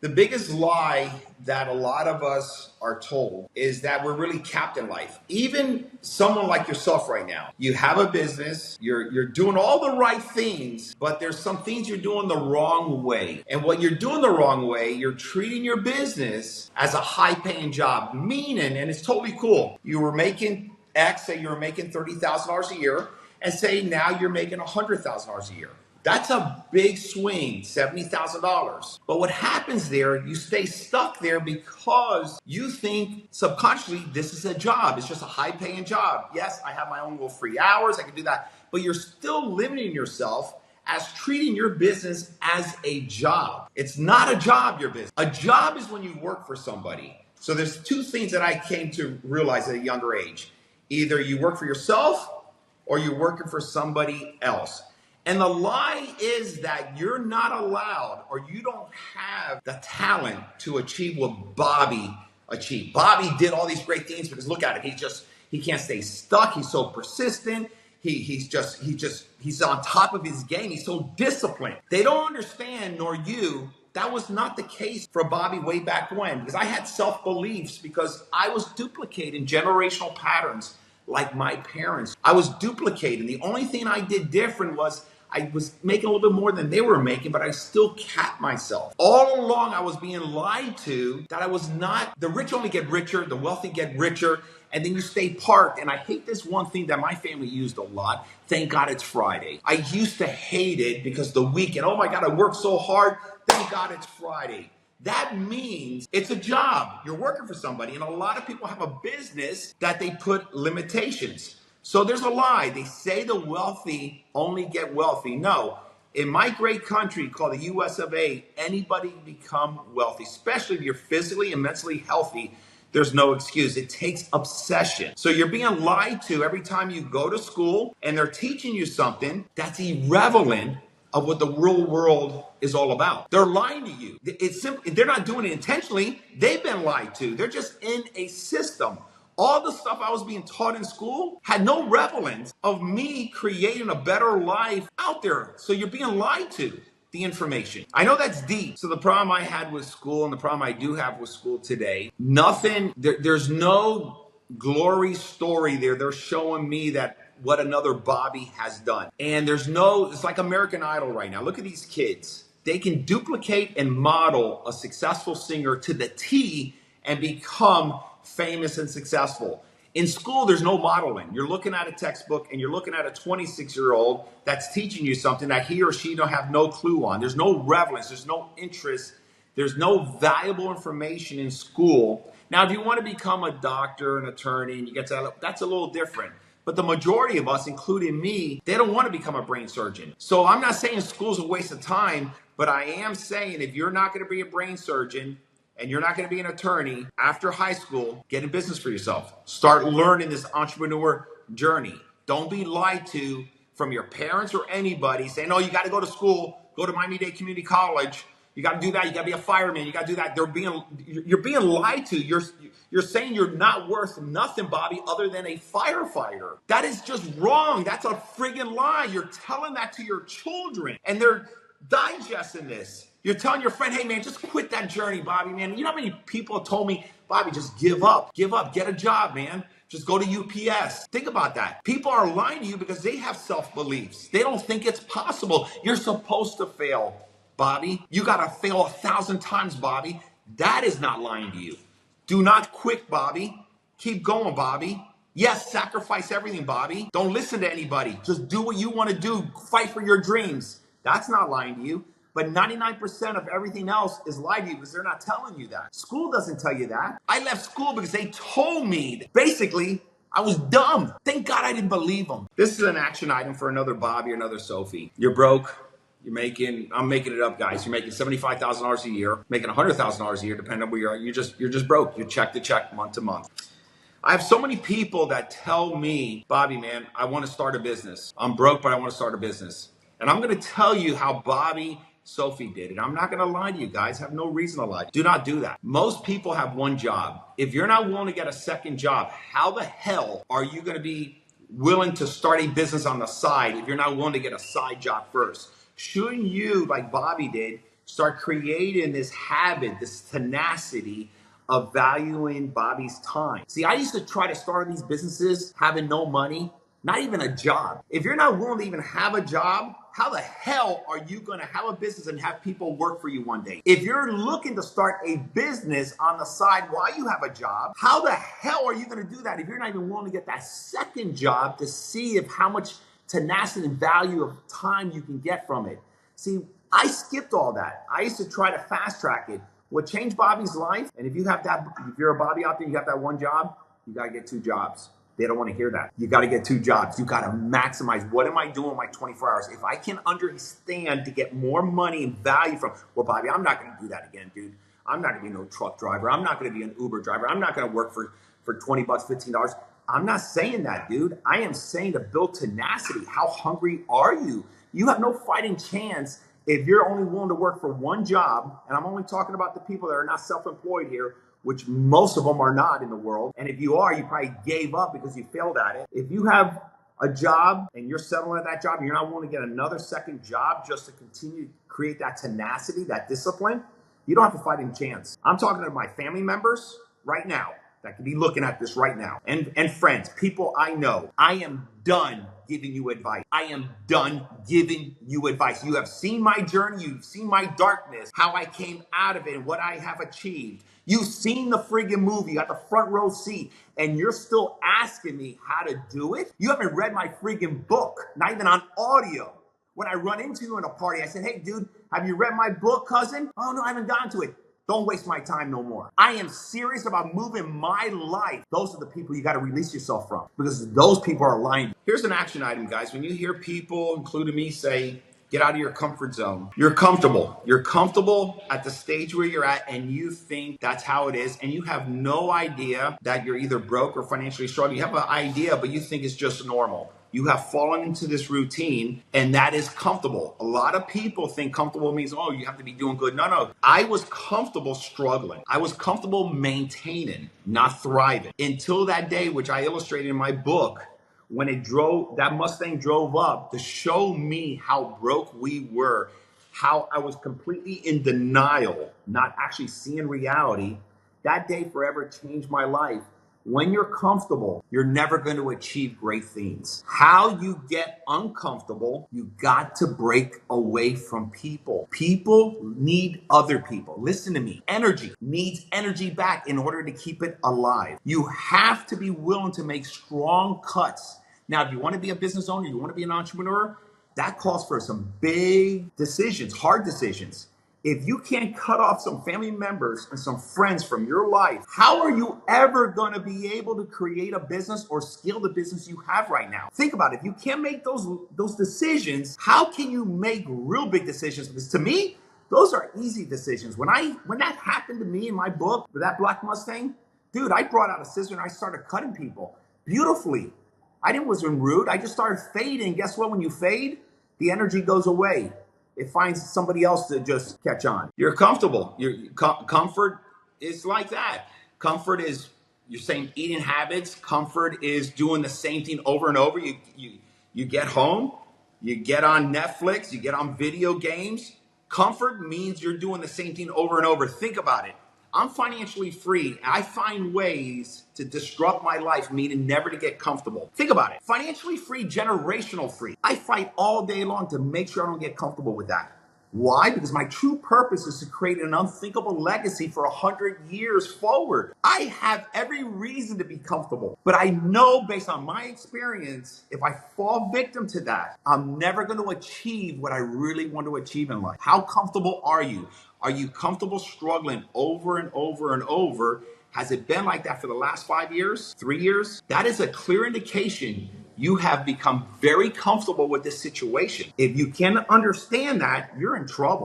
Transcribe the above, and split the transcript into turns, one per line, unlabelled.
The biggest lie that a lot of us are told is that we're really capped in life. Even someone like yourself right now, you have a business, you're doing all the right things, but there's some things you're doing the wrong way. And what you're doing the wrong way, you're treating your business as a high-paying job, meaning, and it's totally cool, you were making X, say you were making $30,000 a year, and say now you're making $100,000 a year. That's a big swing, $70,000. But what happens there, you stay stuck there because you think subconsciously this is a job. It's just a high paying job. Yes, I have my own little free hours. I can do that. But you're still limiting yourself as treating your business as a job. It's not a job, your business. A job is when you work for somebody. So there's two things that I came to realize at a younger age. Either you work for yourself or you're working for somebody else. And the lie is that you're not allowed or you don't have the talent to achieve what Bobby achieved. Bobby did all these great things because look at him. He can't stay stuck. He's so persistent. He's on top of his game. He's so disciplined. They don't understand, nor you. That was not the case for Bobby way back when, because I had self-beliefs because I was duplicating generational patterns like my parents. I was duplicating. The only thing I did different was I was making a little bit more than they were making, but I still capped myself. All along, I was being lied to that I was not, the rich only get richer, the wealthy get richer, and then you stay parked. And I hate this one thing that my family used a lot. Thank God it's Friday. I used to hate it because the weekend, oh my God, I worked so hard. Thank God it's Friday. That means it's a job. You're working for somebody. And a lot of people have a business that they put limitations. So there's a lie. They say the wealthy only get wealthy. No. In my great country called the US of A, anybody can become wealthy, especially if you're physically and mentally healthy. There's no excuse. It takes obsession. So you're being lied to every time you go to school and they're teaching you something that's irrelevant of what the real world is all about. They're lying to you. It's simple. They're not doing it intentionally. They've been lied to. They're just in a system. All the stuff I was being taught in school had no relevance of me creating a better life out there. So you're being lied to, the information. I know that's deep. So the problem I had with school and the problem I do have with school today, there's no glory story there. They're showing me that what another Bobby has done. And it's like American Idol right now. Look at these kids. They can duplicate and model a successful singer to the T and become famous and successful. In school, there's no modeling. You're looking at a textbook and you're looking at a 26-year-old that's teaching you something that he or she don't have no clue on. There's no relevance. There's no interest. There's no valuable information in school. Now, if you want to become a doctor, an attorney, and you get to that's a little different. But the majority of us, including me, they don't want to become a brain surgeon. So I'm not saying school's a waste of time, but I am saying if you're not going to be a brain surgeon and you're not going to be an attorney after high school, get in business for yourself. Start learning this entrepreneur journey. Don't be lied to from your parents or anybody saying, oh, you got to go to school, go to Miami-Dade Community College. You got to do that. You got to be a fireman. You got to do that. You're being lied to. You're saying you're not worth nothing, Bobby, other than a firefighter. That is just wrong. That's a friggin' lie. You're telling that to your children, and they're digesting this. You're telling your friend, hey, man, just quit that journey, Bobby, man. You know how many people have told me, Bobby, just give up, get a job, man. Just go to UPS. Think about that. People are lying to you because they have self-beliefs. They don't think it's possible. You're supposed to fail, Bobby. You got to fail 1,000 times, Bobby. That is not lying to you. Do not quit, Bobby. Keep going, Bobby. Yes, sacrifice everything, Bobby. Don't listen to anybody. Just do what you want to do. Fight for your dreams. That's not lying to you. But 99% of everything else is lying to you because they're not telling you that. School doesn't tell you that. I left school because they told me that basically I was dumb. Thank God I didn't believe them. This is an action item for another Bobby or another Sophie. You're broke. I'm making it up, guys. You're making $75,000 a year, making $100,000 a year, depending on where you are. You're just broke. You're check to check, month to month. I have so many people that tell me, Bobby, man, I want to start a business. I'm broke, but I want to start a business. And I'm going to tell you how Bobby Sophie did it. I'm not going to lie to you guys. I have no reason to lie. Do not do that. Most people have one job. If you're not willing to get a second job, how the hell are you going to be willing to start a business on the side if you're not willing to get a side job first? Shouldn't you, like Bobby did, start creating this habit, this tenacity of valuing Bobby's time. See, I used to try to start these businesses having no money, not even a job. If you're not willing to even have a job, how the hell are you going to have a business and have people work for you one day? If you're looking to start a business on the side while you have a job, how the hell are you going to do that if you're not even willing to get that second job to see if how much tenacity and value of time you can get from it? See, I skipped all that. I used to try to fast track it. What changed Bobby's life, and if you're a Bobby out there, you have that one job, you got to get 2 jobs. They don't want to hear that. You got to get 2 jobs. You got to maximize. What am I doing in my 24 hours? If I can understand to get more money and value from, well, Bobby, I'm not going to do that again, dude. I'm not going to be no truck driver. I'm not going to be an Uber driver. I'm not going to work for $20, $15. I'm not saying that, dude. I am saying to build tenacity. How hungry are you? You have no fighting chance if you're only willing to work for one job, and I'm only talking about the people that are not self-employed here, which most of them are not in the world. And if you are, you probably gave up because you failed at it. If you have a job and you're settling at that job and you're not willing to get another second job just to continue to create that tenacity, that discipline, you don't have a fighting chance. I'm talking to my family members right now that could be looking at this right now. And friends, people I know, I am done giving you advice. I am done giving you advice. You have seen my journey. You've seen my darkness, how I came out of it and what I have achieved. You've seen the friggin' movie, you got the front row seat, and you're still asking me how to do it? You haven't read my friggin' book, not even on audio. When I run into you in a party, I said, hey, dude, have you read my book, cousin? Oh, no, I haven't gotten to it. Don't waste my time no more. I am serious about moving my life. Those are the people you got to release yourself from, because those people are lying. Here's an action item, guys. When you hear people, including me, say, get out of your comfort zone. You're comfortable. You're comfortable at the stage where you're at, and you think that's how it is, and you have no idea that you're either broke or financially struggling. You have an idea, but you think it's just normal. You have fallen into this routine, and that is comfortable. A lot of people think comfortable means, oh, you have to be doing good. No. I was comfortable struggling. I was comfortable maintaining, not thriving. Until that day, which I illustrated in my book, when that Mustang drove up to show me how broke we were, how I was completely in denial, not actually seeing reality. That day forever changed my life. When you're comfortable, you're never going to achieve great things. How you get uncomfortable, you got to break away from people. People need other people. Listen to me. Energy needs energy back in order to keep it alive. You have to be willing to make strong cuts. Now, if you want to be a business owner, you want to be an entrepreneur, that calls for some big decisions, hard decisions. If you can't cut off some family members and some friends from your life, how are you ever going to be able to create a business or scale the business you have right now? Think about it. If you can't make those decisions, how can you make real big decisions? Because to me, those are easy decisions. When that happened to me in my book with that black Mustang, dude, I brought out a scissor and I started cutting people beautifully. I wasn't rude. I just started fading. Guess what? When you fade, the energy goes away. It finds somebody else to just catch on. You're comfortable. Comfort is like that. Comfort is your same eating habits. Comfort is doing the same thing over and over. You get home, you get on Netflix, you get on video games. Comfort means you're doing the same thing over and over. Think about it. I'm financially free. I find ways to disrupt my life, meaning never to get comfortable. Think about it. Financially free, generational free. I fight all day long to make sure I don't get comfortable with that. Why? Because my true purpose is to create an unthinkable legacy for 100 years forward. I have every reason to be comfortable, but I know based on my experience, if I fall victim to that, I'm never going to achieve what I really want to achieve in life. How comfortable are you? Are you comfortable struggling over and over and over? Has it been like that for the last 5 years, 3 years? That is a clear indication you have become very comfortable with this situation. If you can understand that, you're in trouble.